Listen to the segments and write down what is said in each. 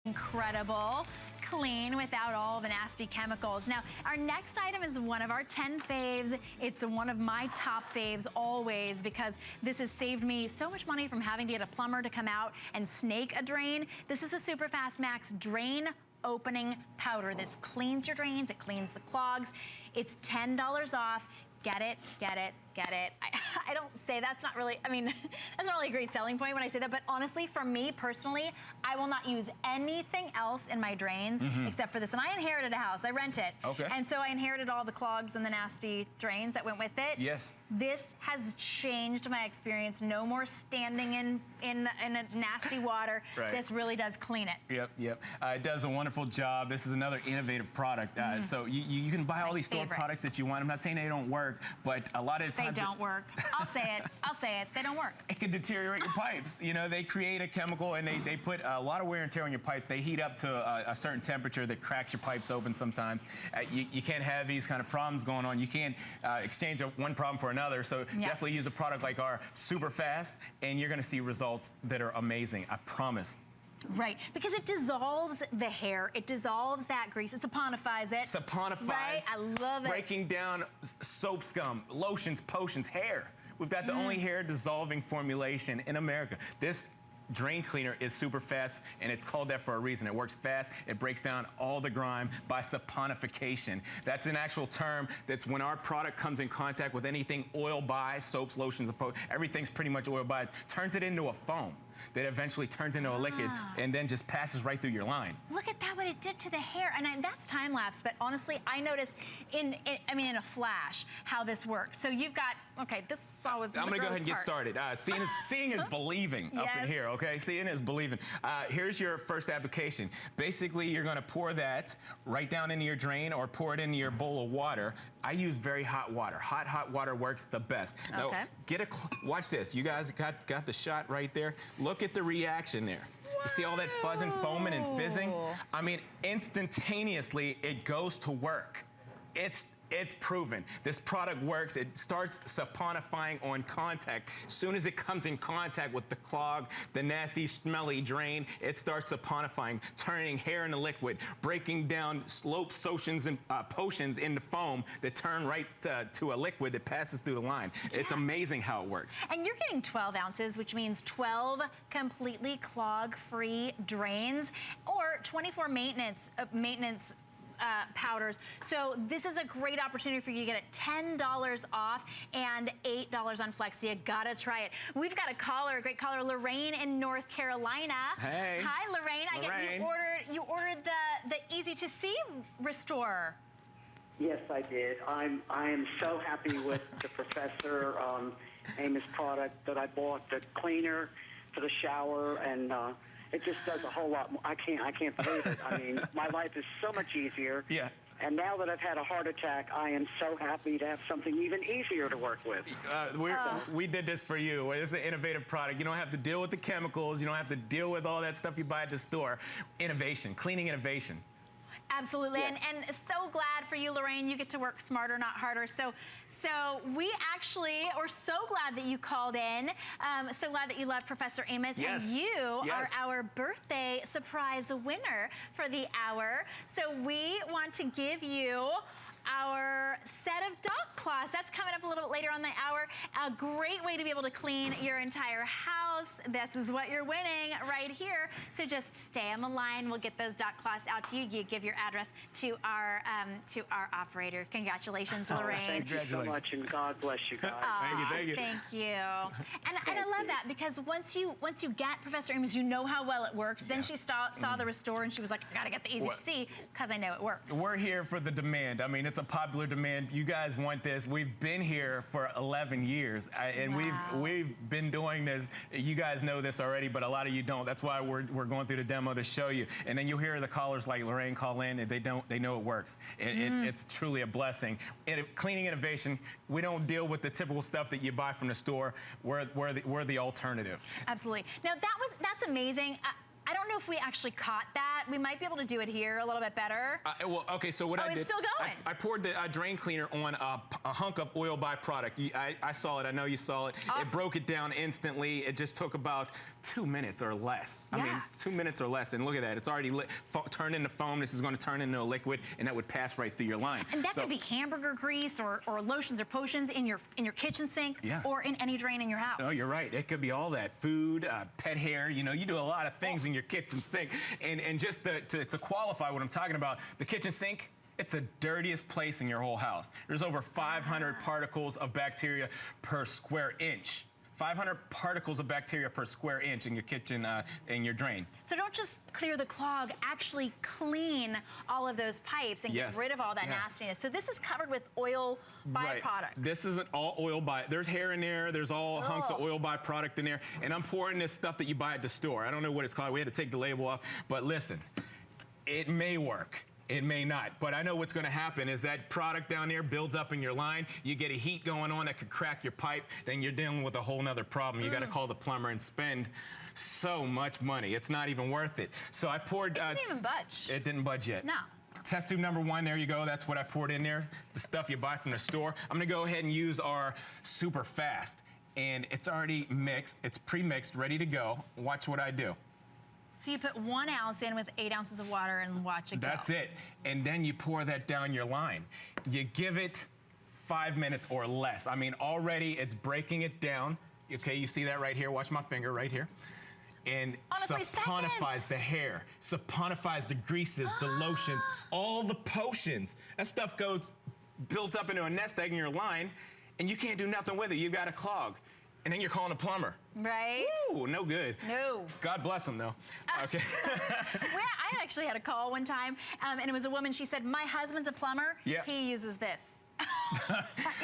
Incredible clean without all the nasty chemicals. Now, our next item is one of our 10 faves. It's one of my top faves always because this has saved me so much money from having to get a plumber to come out and snake a drain. This is the Superfast Max Drain Opening Powder. This cleans your drains, it cleans the clogs. It's $10 off. Get it, get it, get it. I don't say that's not really, I mean, that's not really a great selling point when I say that, but honestly, for me personally, I will not use anything else in my drains except for this. And I inherited a house, I rent it. Okay. And so I inherited all the clogs and the nasty drains that went with it. Yes. This has changed my experience. No more standing in a nasty water. Right. This really does clean it. Yep, yep. It does a wonderful job. This is another innovative product. So you can buy all these store products that you want. I'm not saying they don't work, but a lot of the times they don't work. I'll say it. I'll say it. They don't work. It can deteriorate your pipes. You know, they create a chemical and they put a lot of wear and tear on your pipes. They heat up to a certain temperature that cracks your pipes open sometimes. You can't have these kind of problems going on. You can't exchange one problem for another. So definitely use a product like our Superfast, and you're going to see results that are amazing. I promise. Right, because it dissolves the hair, it dissolves that grease, it saponifies it. Saponifies. Right, I love it. Breaking down soap scum, lotions, potions, hair. We've got the only hair dissolving formulation in America. This drain cleaner is super fast, and it's called that for a reason. It works fast. It breaks down all the grime by saponification. That's an actual term. That's when our product comes in contact with anything oil by, soaps, lotions, everything's pretty much oil by, turns it into a foam that eventually turns into a liquid and then just passes right through your line. Look at that, what it did to the hair. And that's time lapse, but honestly, I noticed in a flash how this works. So you've got, okay, this is always I'm gonna go ahead and get started. Seeing is believing up in here, okay? Seeing is believing. Here's your first application. Basically, you're gonna pour that right down into your drain or pour it into your bowl of water. I use very hot water. Hot water works the best. Now, watch this. You guys got the shot right there. Look at the reaction there. Wow. You see all that fuzzing, foaming, and fizzing? I mean, instantaneously, it goes to work. It's proven. This product works. It starts saponifying on contact. As soon as it comes in contact with the clog, the nasty, smelly drain, it starts saponifying, turning hair into liquid, breaking down slope potions and potions into foam that turn right to a liquid that passes through the line. Yeah. It's amazing how it works. And you're getting 12 ounces, which means 12 completely clog-free drains or 24 maintenance powders. So this is a great opportunity for you to get it $10 off and $8 on Flex. You gotta try it. We've got a caller, a great caller, Lorraine in North Carolina. Hey. Hi, Lorraine. I get you ordered the Easy to See Restorer. Yes, I did. I am so happy with the Professor Amos product that I bought. The cleaner for the shower and. It just does a whole lot more. I can't believe it. I mean, my life is so much easier. Yeah. And now that I've had a heart attack, I am so happy to have something even easier to work with. We did this for you. It's an innovative product. You don't have to deal with the chemicals. You don't have to deal with all that stuff you buy at the store. Innovation, cleaning innovation. Absolutely, and so glad for you, Lorraine. You get to work smarter, not harder. So we actually are so glad that you called in. So glad that you love Professor Amos. Yes. And you are our birthday surprise winner for the hour. So we want to give you our set of dock cloths. That's coming up a little bit later on the hour. A great way to be able to clean your entire house. This is what you're winning right here. So just stay on the line. We'll get those dock cloths out to you. You give your address to our operator. Congratulations, Lorraine. Thank you so much, and God bless you guys. Thank you. And I love that because once you get Professor Amos, you know how well it works. Then she saw the Restore and she was like, I gotta get the Easy to See because I know it works. We're here for the demand. I mean, it's a popular demand. You guys want this. We've been here for 11 years, and we've been doing this. You guys know this already, but a lot of you don't. That's why we're going through the demo to show you. And then you'll hear the callers like Lorraine call in, and they know it works. It's truly a blessing. Cleaning innovation. We don't deal with the typical stuff that you buy from the store. We're the alternative. Absolutely. Now that's amazing. I don't know if we actually caught that we might be able to do it here a little bit better. Well, okay, so what I did, it's still going. I poured the drain cleaner on a hunk of oil byproduct. I saw it, I know you saw it. Awesome. It broke it down instantly. It just took about 2 minutes or less. I mean, 2 minutes or less, and look at that. It's already turned into foam. This is gonna turn into a liquid, and that would pass right through your line. And that could be hamburger grease or lotions or potions in your kitchen sink or in any drain in your house. Oh, you're right. It could be all that. Food, pet hair, you know, you do a lot of things in your kitchen sink. And just to qualify what I'm talking about, the kitchen sink, it's the dirtiest place in your whole house. There's over 500 particles of bacteria per square inch. 500 particles of bacteria per square inch in your kitchen, in your drain. So don't just clear the clog, actually clean all of those pipes and get rid of all that nastiness. So this is covered with oil byproducts. This isn't all oil there's hair in there, there's all hunks of oil byproduct in there, and I'm pouring this stuff that you buy at the store. I don't know what it's called, we had to take the label off, but listen, it may work. It may not, but I know what's gonna happen is that product down there builds up in your line, you get a heat going on that could crack your pipe, then you're dealing with a whole nother problem. You gotta call the plumber and spend so much money. It's not even worth it. So I poured- It didn't even budge. It didn't budge yet. No. Test tube number 1, there you go. That's what I poured in there, the stuff you buy from the store. I'm gonna go ahead and use our Superfast, and it's already mixed, it's pre-mixed, ready to go. Watch what I do. So you put 1 ounce in with 8 ounces of water and watch it go. That's it. And then you pour that down your line. You give it 5 minutes or less. I mean, already it's breaking it down. Okay, you see that right here? Watch my finger right here. And Honestly, saponifies the hair, saponifies the greases, the lotions, all the potions. That stuff builds up into a nest egg in your line, and you can't do nothing with it. You've got a clog. And then you're calling a plumber. Right? Ooh, no good. No. God bless them, though. Okay. Well, I actually had a call one time, and it was a woman. She said, my husband's a plumber. Yeah. He uses this.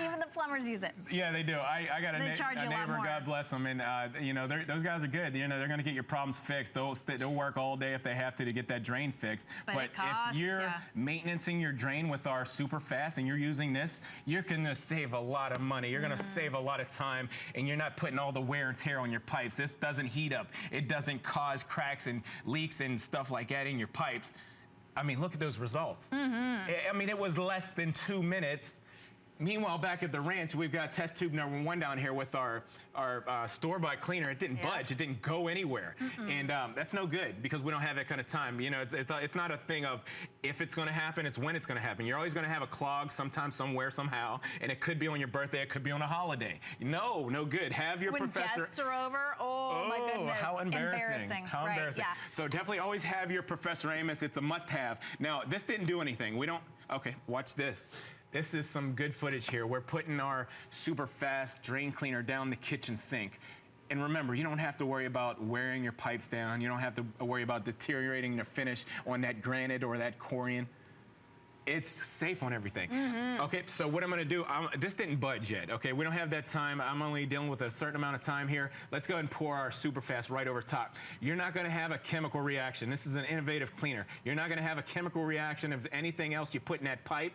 Even the plumbers use it. Yeah, they do. I got a neighbor, God bless them, and you know, those guys are good. You know, they're going to get your problems fixed. They'll work all day if they have to get that drain fixed. But if you're maintaining your drain with our Superfast and you're using this, you're going to save a lot of money. You're going to save a lot of time, and you're not putting all the wear and tear on your pipes. This doesn't heat up. It doesn't cause cracks and leaks and stuff like that in your pipes. I mean, look at those results. I mean, it was less than 2 minutes. Meanwhile, back at the ranch, we've got test tube number 1 down here with our store-bought cleaner. It didn't budge. It didn't go anywhere. And that's no good because we don't have that kind of time. You know, it's not a thing of if it's going to happen, it's when it's going to happen. You're always going to have a clog sometime, somewhere, somehow, and it could be on your birthday. It could be on a holiday. No good. Have your professor. When guests are over, oh my goodness. How embarrassing. How embarrassing. Yeah. So definitely always have your Professor Amos. It's a must-have. Now, this didn't do anything. Okay, watch this. This is some good footage here. We're putting our Superfast drain cleaner down the kitchen sink. And remember, you don't have to worry about wearing your pipes down. You don't have to worry about deteriorating the finish on that granite or that corian. It's safe on everything. Okay, so what I'm gonna do, this didn't budge yet, okay? We don't have that time. I'm only dealing with a certain amount of time here. Let's go ahead and pour our Superfast right over top. You're not gonna have a chemical reaction. This is an innovative cleaner. You're not gonna have a chemical reaction of anything else you put in that pipe,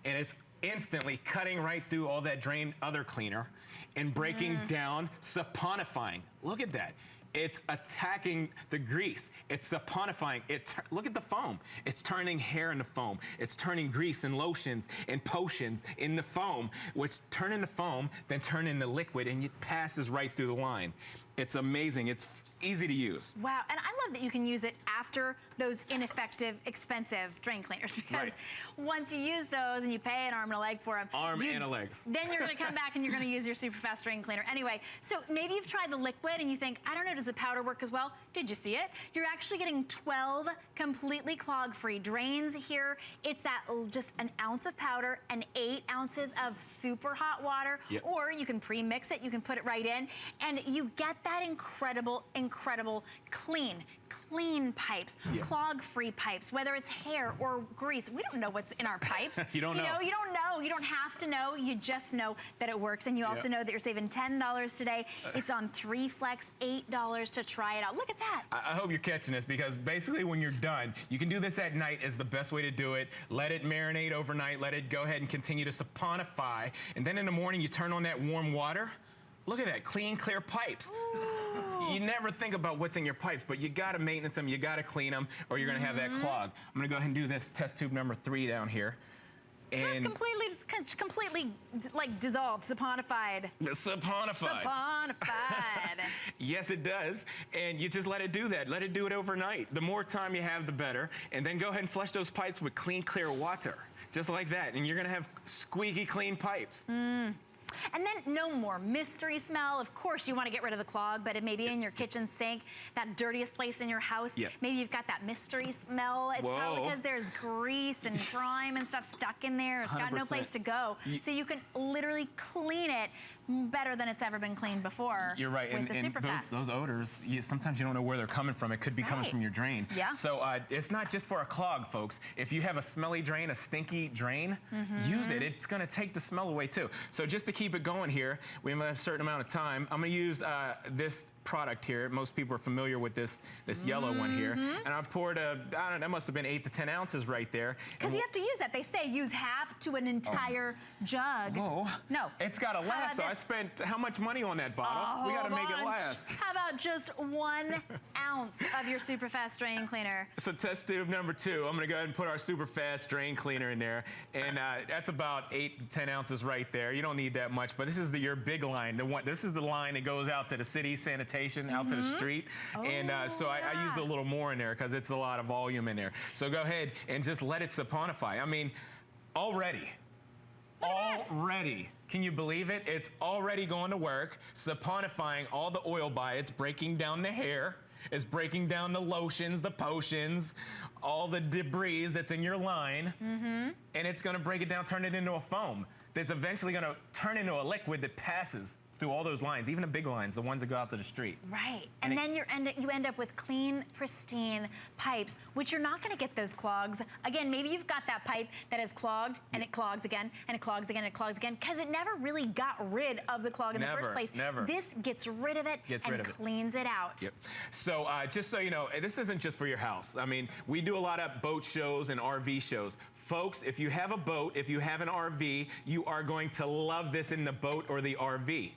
and it's instantly cutting right through all that other cleaner and breaking down, saponifying. Look at that. It's attacking the grease. It's saponifying. Look at the foam. It's turning hair into foam. It's turning grease and lotions and potions into foam, which turn into foam, then turn into liquid, and it passes right through the line. It's amazing. It's easy to use. Wow, and I love that you can use it after those ineffective, expensive drain cleaners because once you use those and you pay an arm and a leg for them, and a leg. Then you're gonna come back and you're gonna use your Superfast drain cleaner. Anyway, so maybe you've tried the liquid and you think, I don't know, does the powder work as well? Did you see it? You're actually getting 12 completely clog-free drains here. It's that just an ounce of powder and 8 ounces of super hot water, or you can pre-mix it, you can put it right in, and you get that incredible clean pipes, clog-free pipes, whether it's hair or grease. We don't know what's in our pipes. You don't know. You don't know. You don't have to know. You just know that it works. And you also know that you're saving $10 today. It's on 3 Flex, $8 to try it out. Look at that. I hope you're catching this because basically when you're done, you can do this at night is the best way to do it. Let it marinate overnight. Let it go ahead and continue to saponify. And then in the morning, you turn on that warm water. Look at that, clean, clear pipes. Ooh. you never think about what's in your pipes, but you gotta maintenance them, you gotta clean them, or you're gonna have that clog. I'm gonna go ahead and do this test tube number 3 down here. And it's completely like dissolved, saponified. Saponified. Saponified. Yes, it does. And you just let it do that. Let it do it overnight. The more time you have, the better. And then go ahead and flush those pipes with clean, clear water. Just like that. And you're gonna have squeaky clean pipes. And then no more mystery smell. Of course, you want to get rid of the clog, but it may be in your kitchen sink, that dirtiest place in your house. Maybe you've got that mystery smell. It's probably because there's grease and grime and stuff stuck in there. It's got no place to go. So you can literally clean it better than it's ever been cleaned before. You're right, with the and Superfast. those odors, sometimes you don't know where they're coming from. It could be coming from your drain. So it's not just for a clog, folks. If you have a smelly drain, a stinky drain, use it. It's gonna take the smell away too. So just to keep it going here, we have a certain amount of time. I'm gonna use this product here. Most people are familiar with this yellow one here. And I poured I don't know, that must have been 8 to 10 ounces right there. Because you have to use that. They say use half to an entire jug. Whoa. No. It's gotta last though. I spent how much money on that bottle? We gotta make it last. How about just 1 ounce of your Superfast drain cleaner? So test tube number 2, I'm gonna go ahead and put our Superfast drain cleaner in there. And that's about 8 to 10 ounces right there. You don't need that much, but this is your big line. This is the line that goes out to the city sanitation, out to the street. And so I used a little more in there because it's a lot of volume in there. So go ahead and just let it saponify. I mean, already, can you believe it? It's already going to work, saponifying all the oil by it. It's breaking down the hair. It's breaking down the lotions, the potions, all the debris that's in your line. And it's gonna break it down, turn it into a foam that's eventually gonna turn into a liquid that passes through all those lines, even the big lines, the ones that go out to the street. Right, and then you end up with clean, pristine pipes, which you're not gonna get those clogs. Again, maybe you've got that pipe that is clogged, and it clogs again, and it clogs again, and it clogs again, because it never really got rid of the clog in the first place. This gets rid of it and cleans it out. So just so you know, this isn't just for your house. I mean, we do a lot of boat shows and RV shows. Folks, if you have a boat, if you have an RV, you are going to love this in the boat or the RV.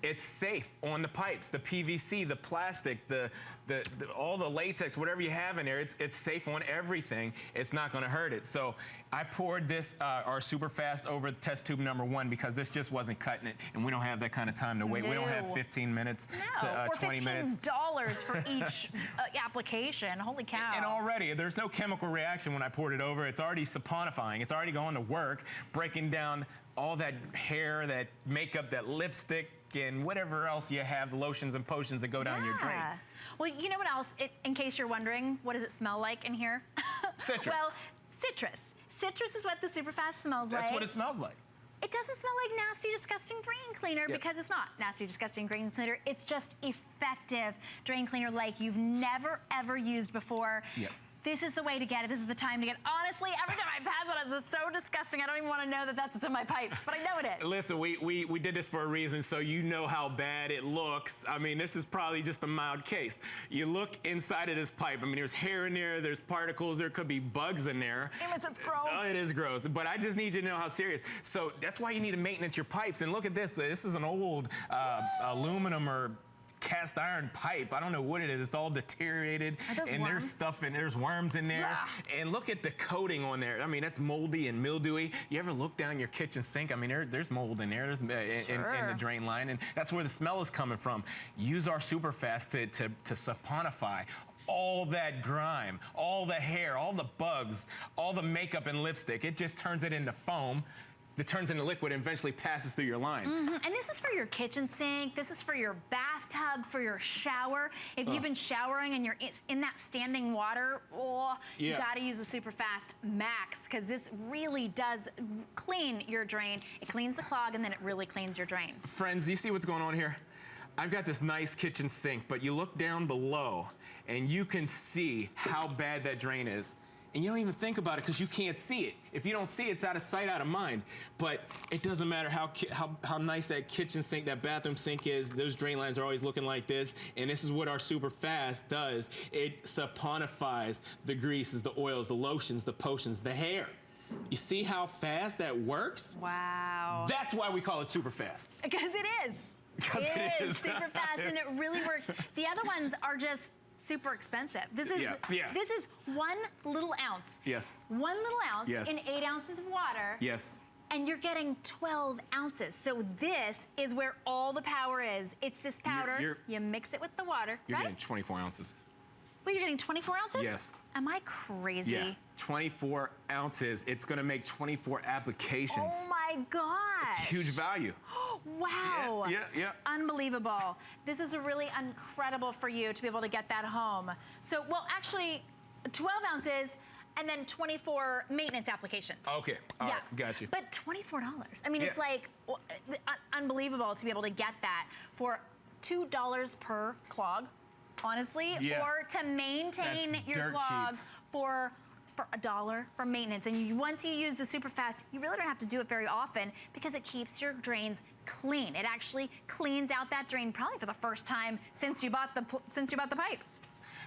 It's safe on the pipes, the PVC, the plastic, all the latex, whatever you have in there, it's safe on everything. It's not gonna hurt it. So I poured this, our Superfast over test tube number 1 because this just wasn't cutting it, and we don't have that kind of time to wait. We don't have 15 minutes to 20 minutes. $15 for each application, holy cow. And already, there's no chemical reaction when I poured it over. It's already saponifying. It's already going to work, breaking down all that hair, that makeup, that lipstick, and whatever else you have, the lotions and potions that go down your drain. Well, you know what else, in case you're wondering, what does it smell like in here? Citrus. Well, citrus. Citrus is what the Superfast smells like. That's what it smells like. It doesn't smell like nasty, disgusting drain cleaner because it's not nasty, disgusting drain cleaner. It's just effective drain cleaner like you've never, ever used before. This is the way to get it. This is the time to get it. Honestly, every time I pass one, it's so disgusting. I don't even want to know that that's what's in my pipes, but I know it is. Listen, we did this for a reason, so you know how bad it looks. I mean, this is probably just a mild case. You look inside of this pipe. I mean, there's hair in there, there's particles, there could be bugs in there. Amos, it's gross. Oh, it is gross, but I just need you to know how serious. So that's why you need to maintenance your pipes. And look at this. This is an old aluminum or cast iron pipe. I don't know what it is. It's all deteriorated, and there's stuff in there's worms in there. And look at the coating on there. I mean, that's moldy and mildewy. You ever look down your kitchen sink? I mean, there's mold in there. There's in the drain line, and that's where the smell is coming from. Use our Superfast to saponify all that grime, all the hair, all the bugs, all the makeup and lipstick. It just turns it into foam that turns into liquid and eventually passes through your line. And this is for your kitchen sink, this is for your bathtub, for your shower. If you've been showering and you're in that standing water, you gotta use the Superfast Max, because this really does clean your drain. It cleans the clog, and then it really cleans your drain. Friends, you see what's going on here? I've got this nice kitchen sink, but you look down below and you can see how bad that drain is. And you don't even think about it because you can't see it. If you don't see it, it's out of sight, out of mind. But it doesn't matter how nice that kitchen sink, that bathroom sink is. Those drain lines are always looking like this. And this is what our Superfast does. It saponifies the greases, the oils, the lotions, the potions, the hair. You see how fast that works? Wow. That's why we call it Superfast. Because it is. Because It is super fast, and it really works. The other ones are just super expensive. This is this is 1 little ounce. Yes. 1 little ounce Yes. in 8 ounces of water. Yes. And you're getting 12 ounces. So this is where all the power is. It's this powder. You mix it with the water, You're right? getting 24 ounces. Well, you're getting 24 ounces? Yes. Am I crazy? Yeah. 24 ounces. It's going to make 24 applications. Oh my gosh. It's huge value. Wow. Yeah. Unbelievable. This is really incredible for you to be able to get that home. So, well, actually, 12 ounces and then 24 maintenance applications. Okay. All right. Got you. But $24. I mean, it's like unbelievable to be able to get that for $2 per clog, honestly, or to maintain your clogs for $1 for maintenance. And once you use the Superfast, you really don't have to do it very often because it keeps your drains clean. It actually cleans out that drain probably for the first time since you bought the pipe.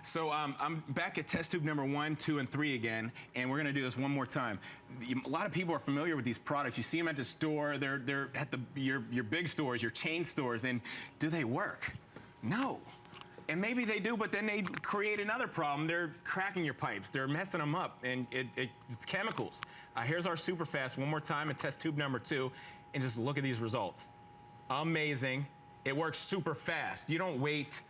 So I'm back at test tube number 1, 2, and 3 again, and we're gonna do this one more time. A lot of people are familiar with these products. You see them at the store. They're at your big stores, your chain stores, and do they work? No. And maybe they do, but then they create another problem. They're cracking your pipes. They're messing them up, and it's chemicals. Here's our Superfast one more time in test tube number 2, and just look at these results. Amazing. It works super fast. You don't wait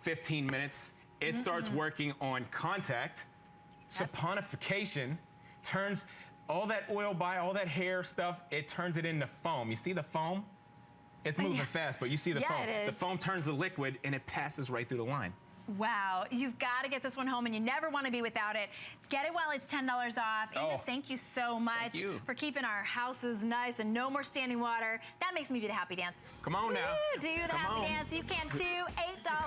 15 minutes. It starts working on contact, saponification, turns all that oil all that hair stuff, it turns it into foam. You see the foam? It's moving fast, but you see the foam. The foam turns to liquid, and it passes right through the line. Wow, you've got to get this one home, and you never want to be without it. Get it while it's $10 off. Amos, thank you so much for keeping our houses nice and no more standing water. That makes me do the happy dance. Come on now. Woo, do the happy dance. You can too. $8.